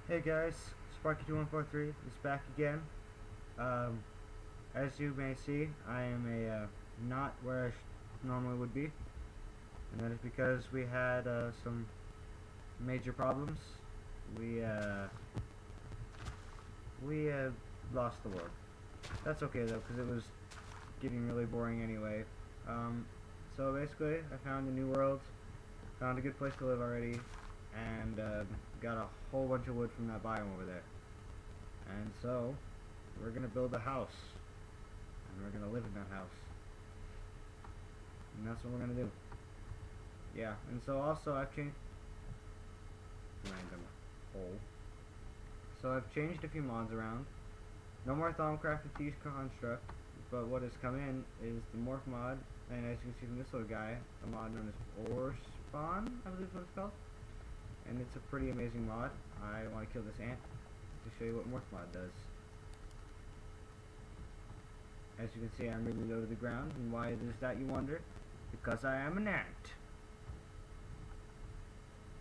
Hey guys, Sparky2143 is back again. Um, as you may see, I am not where I normally would be, and that is because we had some major problems. We uh, we lost the world. That's okay though, because it was getting really boring anyway. Um, so basically, I found a new world, found a good place to live already, and got a whole bunch of wood from that biome over there. And so, we're gonna build a house, and we're gonna live in that house, and that's what we're gonna do. Yeah, and so also I've changed random hole. So I've changed a few mods around. No more Thaumcraft with T construct, but what has come in is the morph mod, and as you can see from this little guy, a mod known as Ore Spawn, I believe is what it's called. And it's a pretty amazing mod. I want to kill this ant to show you what morph mod does. As you can see, I'm really low to the ground, and why is that, you wonder? Because I am an ant.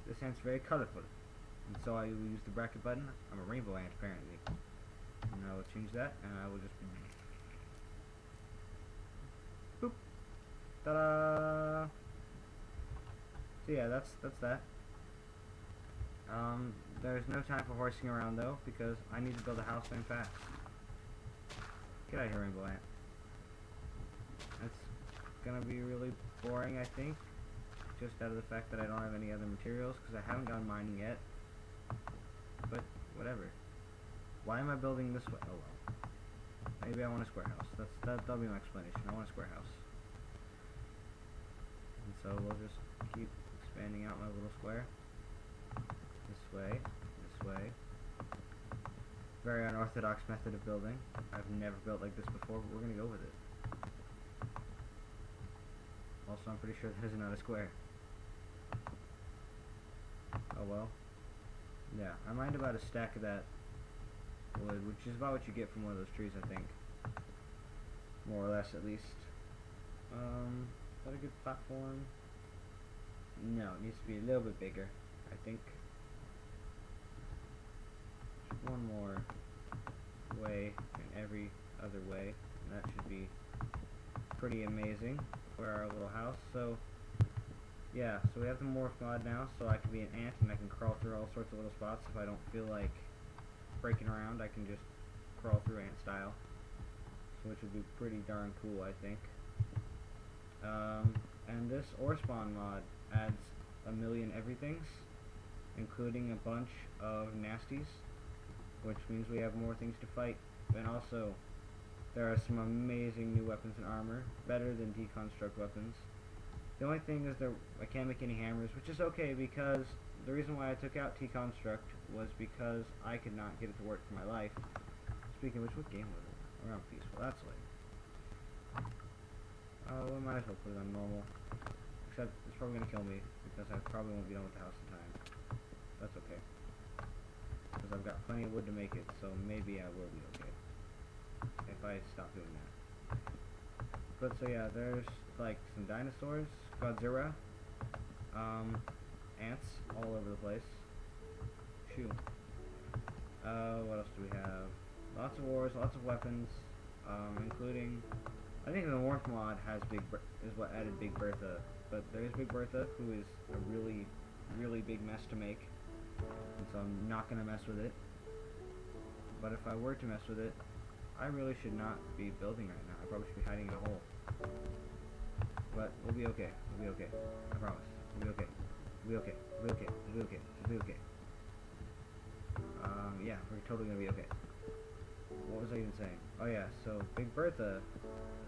This ant's very colorful, and so I will use the bracket button. I'm a rainbow ant, apparently. And I will change that, and I will just boop. Ta-da! So yeah, that's that. There's no time for horsing around though, because I need to build a house and fast. Get out of here, rainbow ant. That's gonna be really boring, I think, just out of the fact that I don't have any other materials, because I haven't gone mining yet. But whatever. Why am I building this way? Oh well. Maybe I want a square house. That'll be my explanation. I want a square house. And so we'll just keep expanding out my little square. This way, this way. Very unorthodox method of building. I've never built like this before, but we're gonna go with it. Also, I'm pretty sure that is not a square. Oh well. Yeah, I mined about a stack of that wood, which is about what you get from one of those trees, I think. More or less, at least. Is that a good platform? No, it needs to be a little bit bigger, I think. Just one more way in every other way, and that should be pretty amazing for our little house. So yeah, so we have the morph mod now, so I can be an ant and I can crawl through all sorts of little spots. If I don't feel like breaking around, I can just crawl through ant style, which would be pretty darn cool, I think. And this ore spawn mod adds a million everythings, including a bunch of nasties, which means we have more things to fight. And also, there are some amazing new weapons and armor, better than deconstruct weapons. The only thing is that I can't make any hammers, which is okay, because the reason why I took out T-Construct was because I could not get it to work for my life. Speaking of which, what game was it? Around Peaceful, that's late. We might as well put it on normal. Except it's probably going to kill me, because I probably won't be done with the house in time. That's okay. Because I've got plenty of wood to make it, so maybe I will be okay. If I stop doing that. But so yeah, there's like some dinosaurs, Godzilla, ants all over the place. Shoo. What else do we have? Lots of wars, lots of weapons, including, I think the morph mod has is what added Big Bertha, but there is Big Bertha, who is a really, really big mess to make, and so I'm not gonna mess with it. But if I were to mess with it, I really should not be building right now. I probably should be hiding in a hole. But we'll be okay. We'll be okay. I promise. We'll be okay. We'll be okay. We'll be okay. We'll be okay. We'll be okay. Yeah, we're totally gonna be okay. What was I even saying? Oh yeah, so Big Bertha,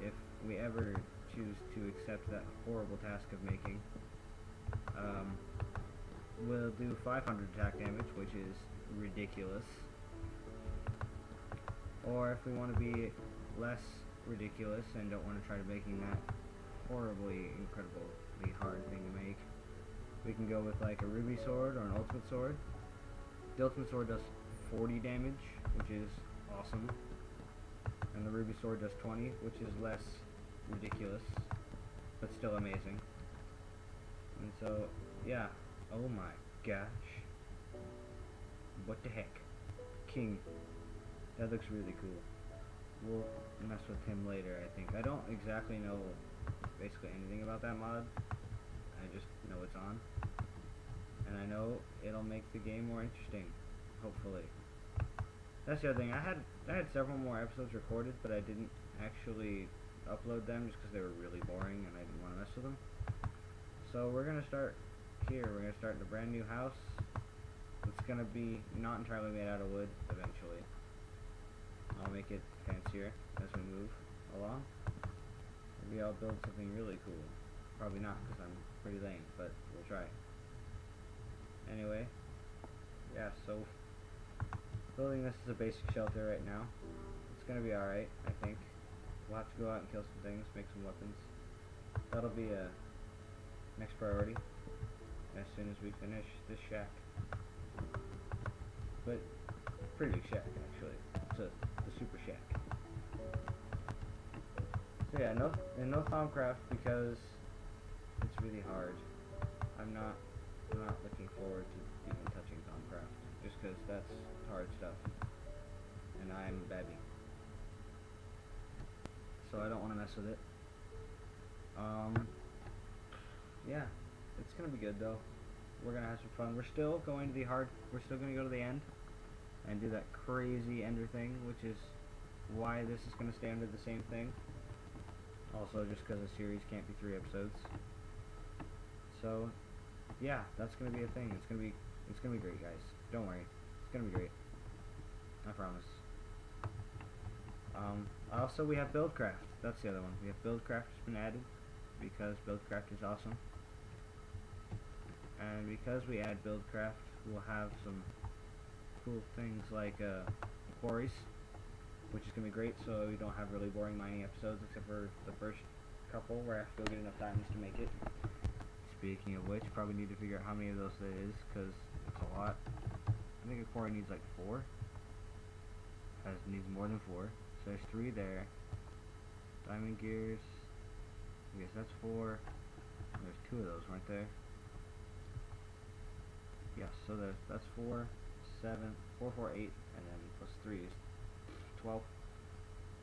if we ever choose to accept that horrible task of making, will do 500 attack damage, which is ridiculous. Or if we want to be less ridiculous and don't want to try to making that horribly, incredibly hard thing to make, we can go with like a ruby sword or an ultimate sword. The ultimate sword does 40 damage, which is awesome, and the ruby sword does 20, which is less ridiculous, but still amazing. And so, yeah, oh my gosh, What the heck? King. That looks really cool. We'll mess with him later, I think. I don't exactly know basically anything about that mod. I just know it's on. And I know it'll make the game more interesting. Hopefully. That's the other thing. I had several more episodes recorded, but I didn't actually upload them just because they were really boring and I didn't want to mess with them. So we're gonna start here. We're gonna start in a brand new house. It's gonna be not entirely made out of wood eventually. I'll make it fancier as we move along. Maybe I'll build something really cool. Probably not because I'm pretty lame, but we'll try. Anyway, yeah, so building this is a basic shelter right now. It's gonna be alright, I think. We'll have to go out and kill some things, make some weapons. That'll be a next priority as soon as we finish this shack. But pretty big shack actually. It's a super shack. So yeah, no Thaumcraft because it's really hard. I'm not looking forward to even touching Thaumcraft just because that's hard stuff, and I'm Babby, so I don't want to mess with it. Yeah, it's gonna be good though. We're gonna have some fun. We're still going to the We're still gonna go to the end and do that crazy ender thing, which is why this is gonna stay under the same thing. Also, just because the series can't be 3 episodes. So, yeah, that's gonna be a thing. It's gonna be great, guys. Don't worry, it's gonna be great. I promise. Also, we have Buildcraft. That's the other one. We have Buildcraft has been added because Buildcraft is awesome. And because we add Buildcraft, we'll have some cool things like quarries, which is gonna be great. So we don't have really boring mining episodes, except for the first couple where I have to go get enough diamonds to make it. Speaking of which, probably need to figure out how many of those there is, because it's a lot. I think a quarry needs like 4. Needs more than 4. So there's 3 there. Diamond gears. I guess that's 4. There's 2 of those, weren't there? Yes. So that's 4, 7, 4, 4, 8, and then plus 3 is 12.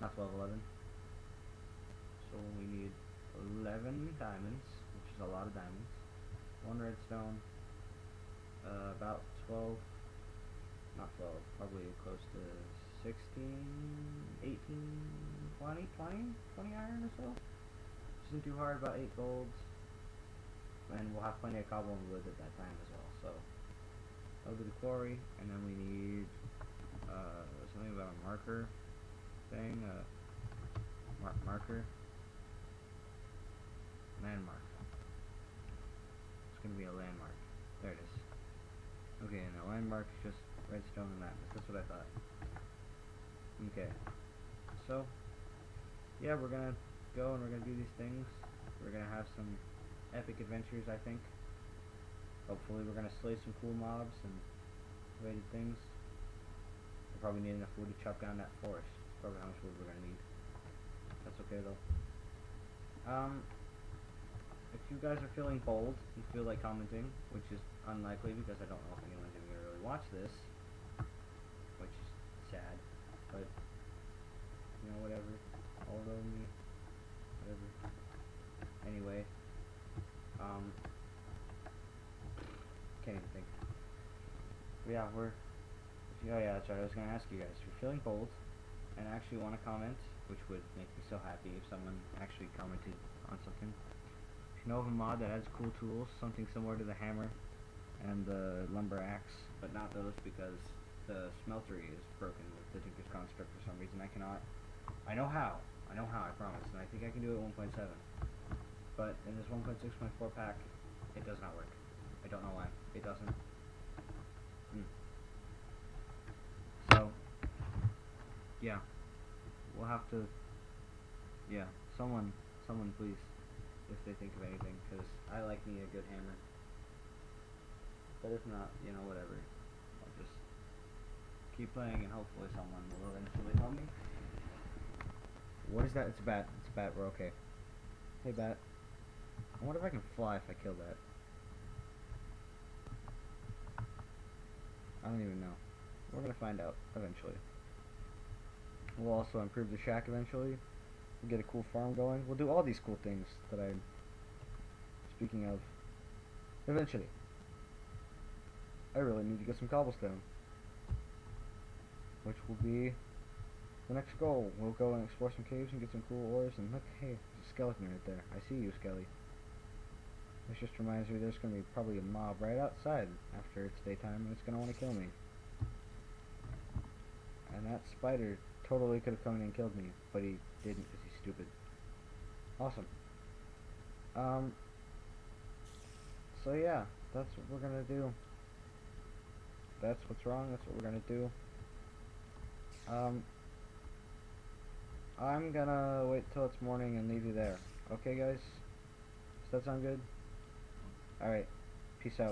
Not 12, 11. So we need 11 diamonds, which is a lot of diamonds. 1 redstone. About 12. Not 12. Probably close to 16, 18, 20 iron or so. Which isn't too hard, about 8 golds. And we'll have plenty of cobble and wood at that time as well. So that'll be the quarry, and then we need something about a marker thing. Marker. Landmark. It's gonna be a landmark. There it is. Okay, and a landmark is just redstone and that. That's what I thought. Okay. So, yeah, we're gonna go and we're gonna do these things. We're gonna have some epic adventures, I think. Hopefully we're gonna slay some cool mobs and related things. We'll probably need enough wood to chop down that forest. Probably how much wood we're gonna need. That's okay though. If you guys are feeling bold and feel like commenting, which is unlikely because I don't know if anyone's even gonna really watch this, which is sad, but you know, whatever. Although me, whatever. Anyway, can't even think. But yeah, oh yeah, that's right. I was gonna ask you guys if you're feeling bold and actually want to comment, which would make me so happy if someone actually commented on something. If you know of a mod that adds cool tools, something similar to the hammer and the lumber axe, but not those because the smeltery is broken with the Tinker's Construct for some reason. I know how, I promise, and I think I can do it at 1.7. But in this 1.6.4 pack, it does not work. I don't know why. It doesn't. So, yeah. We'll have to, yeah, someone please, if they think of anything, because I like me a good hammer. But if not, you know, whatever. I'll just keep playing and hopefully someone will eventually help me. What is that? It's a bat. It's a bat. We're okay. Hey, bat. I wonder if I can fly if I kill that. I don't even know. We're gonna find out eventually. We'll also improve the shack eventually. We'll get a cool farm going. We'll do all these cool things that I'm speaking of eventually. I really need to get some cobblestone, which will be the next goal. We'll go and explore some caves and get some cool ores. And look, hey, there's a skeleton right there. I see you, Skelly. This just reminds me there's going to be probably a mob right outside after it's daytime, and it's going to want to kill me. And that spider totally could have come in and killed me, but he didn't because he's stupid. Awesome. So yeah, that's what we're going to do. That's what's wrong, that's what we're going to do. I'm gonna wait till it's morning and leave you there. Okay, guys? Does that sound good? Alright. Peace out.